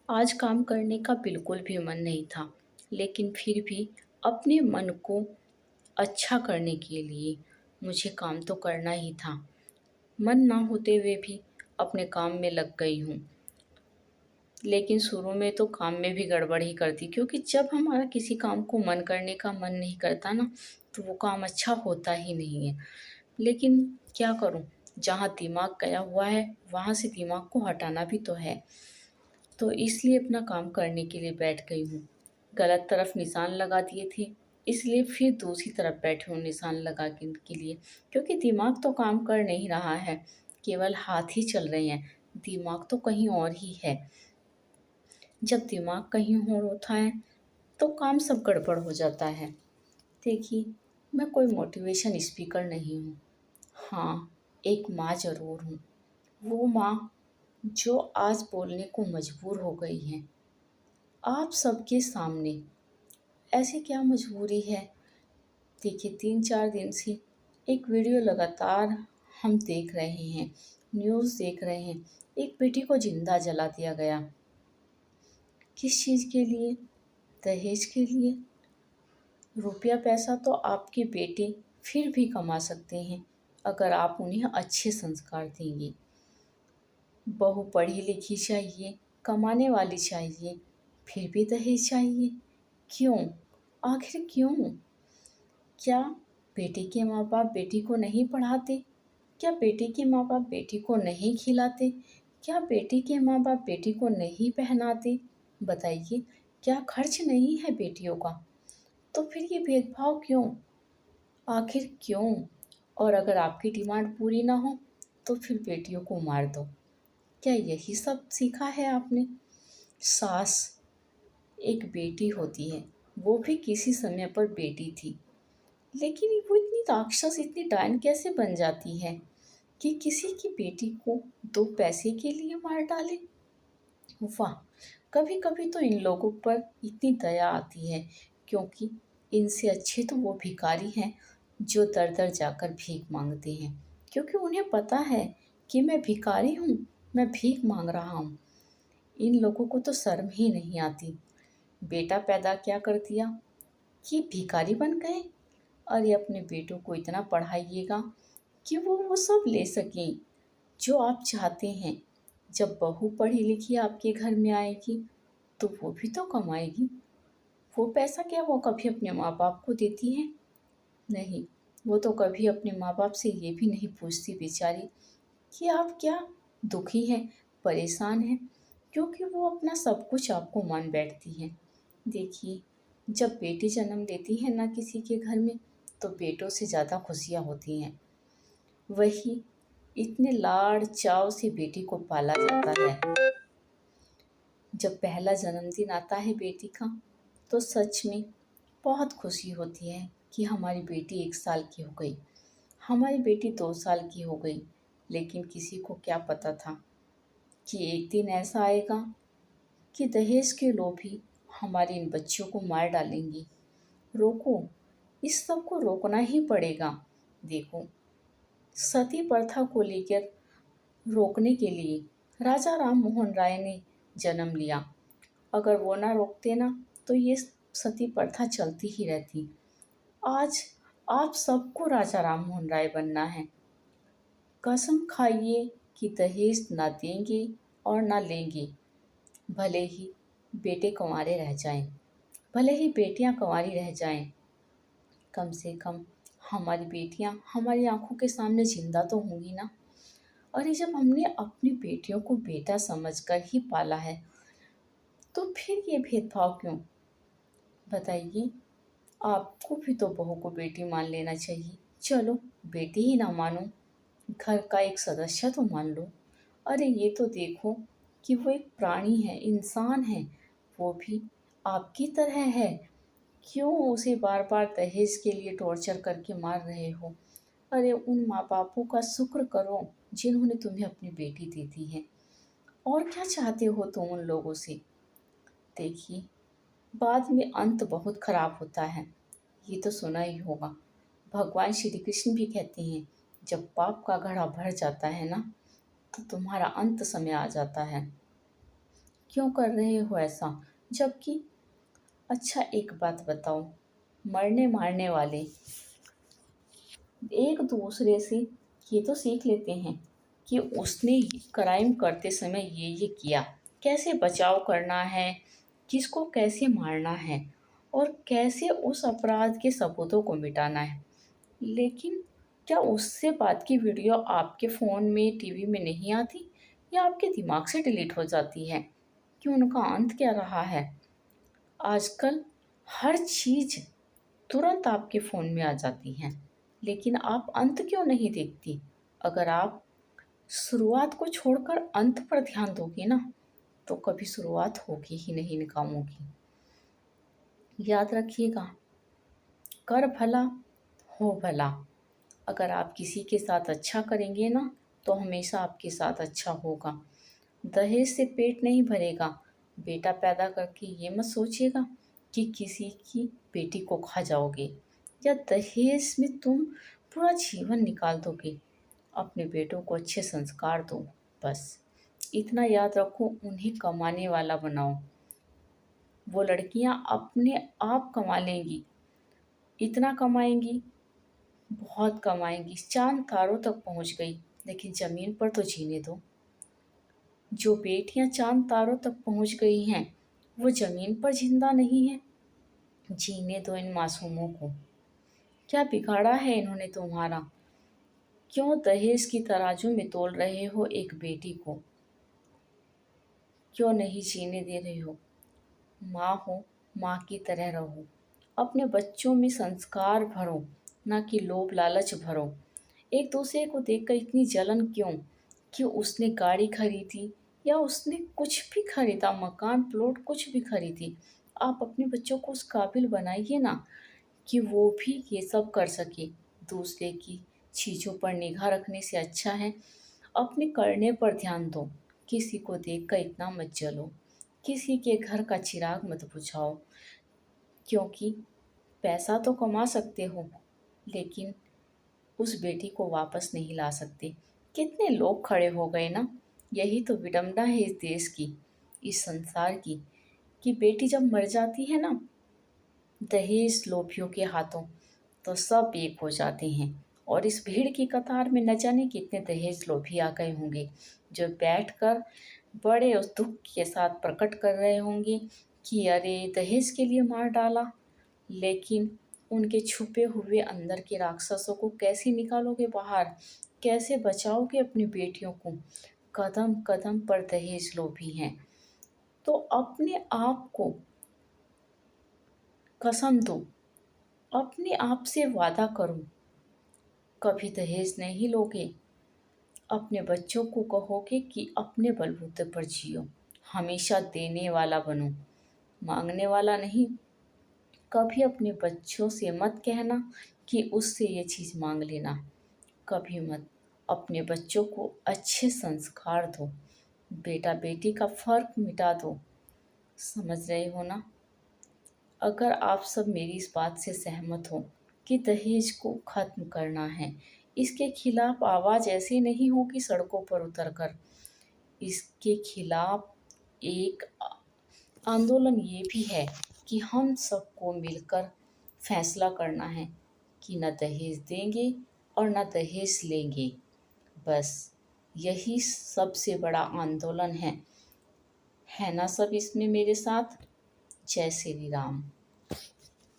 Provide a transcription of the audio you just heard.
आज काम करने का बिल्कुल भी मन नहीं था, लेकिन फिर भी अपने मन को अच्छा करने के लिए मुझे काम तो करना ही था। मन ना होते हुए भी अपने काम में लग गई हूँ। लेकिन शुरू में तो काम में भी गड़बड़ ही करती, क्योंकि जब हमारा किसी काम को मन करने का मन नहीं करता ना, तो वो काम अच्छा होता ही नहीं है। लेकिन क्या करूँ, जहाँ दिमाग गया हुआ है वहाँ से दिमाग को हटाना भी तो है। तो इसलिए अपना काम करने के लिए बैठ गई हूँ। गलत तरफ निशान लगा दिए थे, इसलिए फिर दूसरी तरफ बैठी हूँ निशान लगा के लिए, क्योंकि दिमाग तो काम कर नहीं रहा है, केवल हाथ ही चल रहे हैं, दिमाग तो कहीं और ही है। जब दिमाग कहीं और होता है तो काम सब गड़बड़ हो जाता है। देखिए, मैं कोई मोटिवेशन स्पीकर नहीं हूँ। हाँ, एक माँ ज़रूर हूँ। वो माँ जो आज बोलने को मजबूर हो गई है आप सबके सामने। ऐसी क्या मजबूरी है? देखिए, 3-4 दिन से एक वीडियो लगातार हम देख रहे हैं, न्यूज़ देख रहे हैं। एक बेटी को जिंदा जला दिया गया। किस चीज़ के लिए? दहेज के लिए। रुपया पैसा तो आपके बेटे फिर भी कमा सकते हैं, अगर आप उन्हें अच्छे संस्कार देंगे। बहू पढ़ी लिखी चाहिए, कमाने वाली चाहिए, फिर भी दहेज चाहिए। क्यों? आखिर क्यों? क्या बेटी के माँ बाप बेटी को नहीं पढ़ाते? क्या बेटी के माँ बाप बेटी को नहीं खिलाते? क्या बेटी के माँ बाप बेटी को नहीं पहनाते? बताइए, क्या खर्च नहीं है बेटियों का? तो फिर ये भेदभाव क्यों? आखिर क्यों? और अगर आपकी डिमांड पूरी ना हो तो फिर बेटियों को मार दो। क्या यही सब सीखा है आपने? सास एक बेटी होती है, वो भी किसी समय पर बेटी थी, लेकिन वो इतनी राक्षस, इतनी डायन कैसे बन जाती है कि किसी की बेटी को दो पैसे के लिए मार डाले? वाह! कभी कभी तो इन लोगों पर इतनी दया आती है, क्योंकि इनसे अच्छे तो वो भिखारी हैं जो दर दर जाकर भीख मांगते हैं, क्योंकि उन्हें पता है कि मैं भिखारी हूँ, मैं भीख मांग रहा हूँ। इन लोगों को तो शर्म ही नहीं आती। बेटा पैदा क्या कर दिया कि भिखारी बन गए? अरे, अपने बेटों को इतना पढ़ाइएगा कि वो सब ले सकें जो आप चाहते हैं। जब बहू पढ़ी लिखी आपके घर में आएगी तो वो भी तो कमाएगी। वो पैसा क्या वो कभी अपने माँ बाप को देती है? नहीं, वो तो कभी अपने माँ बाप से ये भी नहीं पूछती बेचारी कि आप क्या दुखी हैं, परेशान हैं, क्योंकि वो अपना सब कुछ आपको मान बैठती हैं। देखिए, जब बेटी जन्म लेती है ना किसी के घर में, तो बेटों से ज़्यादा खुशियाँ होती हैं। वही इतने लाड़ चाव से बेटी को पाला जाता है। जब पहला जन्मदिन आता है बेटी का, तो सच में बहुत खुशी होती है कि हमारी बेटी 1 साल की हो गई, हमारी बेटी 2 साल की हो गई। लेकिन किसी को क्या पता था कि एक दिन ऐसा आएगा कि दहेज के लोभी हमारे इन बच्चों को मार डालेंगी। रोको, इस सब को रोकना ही पड़ेगा। देखो, सती प्रथा को लेकर रोकने के लिए राजा राम मोहन राय ने जन्म लिया। अगर वो ना रोकते ना, तो ये सती प्रथा चलती ही रहती। आज आप सबको राजा राम मोहन राय बनना है। कसम खाइए कि दहेज ना देंगे और ना लेंगे, भले ही बेटे कुंवारे रह जाएं, भले ही बेटियां कुंवारी रह जाएं। कम से कम हमारी बेटियां हमारी आंखों के सामने जिंदा तो होंगी ना। और ये जब हमने अपनी बेटियों को बेटा समझकर ही पाला है, तो फिर ये भेदभाव क्यों? बताइए। आपको भी तो बहू को बेटी मान लेना चाहिए। चलो, बेटी ही ना मानो, घर का एक सदस्य तो मान लो। अरे, ये तो देखो कि वो एक प्राणी है, इंसान है, वो भी आपकी तरह है। क्यों उसे बार बार दहेज के लिए टॉर्चर करके मार रहे हो? अरे, उन माँ बापों का शुक्र करो जिन्होंने तुम्हें अपनी बेटी दे दी है। और क्या चाहते हो तुम उन लोगों से? देखिए, बाद में अंत बहुत खराब होता है, ये तो सुना ही होगा। भगवान श्री कृष्ण भी कहते हैं, जब पाप का घड़ा भर जाता है ना, तो तुम्हारा अंत समय आ जाता है। क्यों कर रहे हो ऐसा? जबकि अच्छा एक बात बताओ, मरने मारने वाले एक दूसरे से ये तो सीख लेते हैं कि उसने क्राइम करते समय ये किया, कैसे बचाव करना है, किसको कैसे मारना है और कैसे उस अपराध के सबूतों को मिटाना है। लेकिन क्या उससे बात की वीडियो आपके फ़ोन में, टीवी में नहीं आती या आपके दिमाग से डिलीट हो जाती है? कि उनका अंत क्या रहा है? आजकल हर चीज़ तुरंत आपके फ़ोन में आ जाती हैं, लेकिन आप अंत क्यों नहीं देखती? अगर आप शुरुआत को छोड़कर अंत पर ध्यान दोगी ना, तो कभी शुरुआत होगी ही नहीं इन कामों की। याद रखिएगा, कर भला हो भला। अगर आप किसी के साथ अच्छा करेंगे ना, तो हमेशा आपके साथ अच्छा होगा। दहेज से पेट नहीं भरेगा। बेटा पैदा करके ये मत सोचिएगा कि किसी की बेटी को खा जाओगे या दहेज में तुम पूरा जीवन निकाल दोगे। अपने बेटों को अच्छे संस्कार दो, बस इतना याद रखो। उन्हें कमाने वाला बनाओ। वो लड़कियां अपने आप कमा लेंगी, इतना कमाएंगी, बहुत कमाएंगी, चांद तारों तक पहुंच गई, लेकिन ज़मीन पर तो जीने दो। जो बेटियां चांद तारों तक पहुंच गई हैं, वो ज़मीन पर जिंदा नहीं है। जीने दो इन मासूमों को। क्या बिगाड़ा है इन्होंने तुम्हारा? क्यों दहेज की तराजू में तोल रहे हो एक बेटी को? क्यों नहीं जीने दे रहे हो? माँ हो, माँ की तरह रहो। अपने बच्चों में संस्कार भरो, ना कि लोभ लालच भरो। एक दूसरे को देखकर इतनी जलन क्यों? कि उसने गाड़ी खरीदी या उसने कुछ भी खरीदा, मकान प्लॉट कुछ भी खरीदी। आप अपने बच्चों को उस काबिल बनाइए ना कि वो भी ये सब कर सके। दूसरे की चीज़ों पर निगाह रखने से अच्छा है अपने करने पर ध्यान दो। किसी को देखकर इतना मत जलो, किसी के घर का चिराग मत बुझाओ, क्योंकि पैसा तो कमा सकते हो, लेकिन उस बेटी को वापस नहीं ला सकते। कितने लोग खड़े हो गए ना। यही तो विडंबना है इस देश की, इस संसार की, कि बेटी जब मर जाती है ना दहेज लोभियों के हाथों, तो सब एक हो जाते हैं। और इस भीड़ की कतार में न जाने कितने दहेज लोभी आ गए होंगे, जो बैठकर बड़े उस दुख के साथ प्रकट कर रहे होंगे कि अरे दहेज के लिए मार डाला। लेकिन उनके छुपे हुए अंदर के राक्षसों को कैसे निकालोगे बाहर? कैसे बचाओगे अपनी बेटियों को? कदम कदम पर दहेज लोभी हैं। तो अपने आप को कसम दो, अपने आप से वादा करो, कभी दहेज नहीं लोगे। अपने बच्चों को कहोगे कि अपने बलबूते पर जियो, हमेशा देने वाला बनो, मांगने वाला नहीं। कभी अपने बच्चों से मत कहना कि उससे ये चीज़ मांग लेना, कभी मत। अपने बच्चों को अच्छे संस्कार दो, बेटा बेटी का फ़र्क मिटा दो। समझ रहे हो ना? अगर आप सब मेरी इस बात से सहमत हो कि दहेज को ख़त्म करना है, इसके खिलाफ आवाज़ ऐसे नहीं होगी सड़कों पर उतरकर, इसके खिलाफ एक आंदोलन ये भी है कि हम सबको मिलकर फैसला करना है कि न दहेज देंगे और न दहेज लेंगे। बस यही सबसे बड़ा आंदोलन है ना सब इसमें मेरे साथ? जय श्री राम।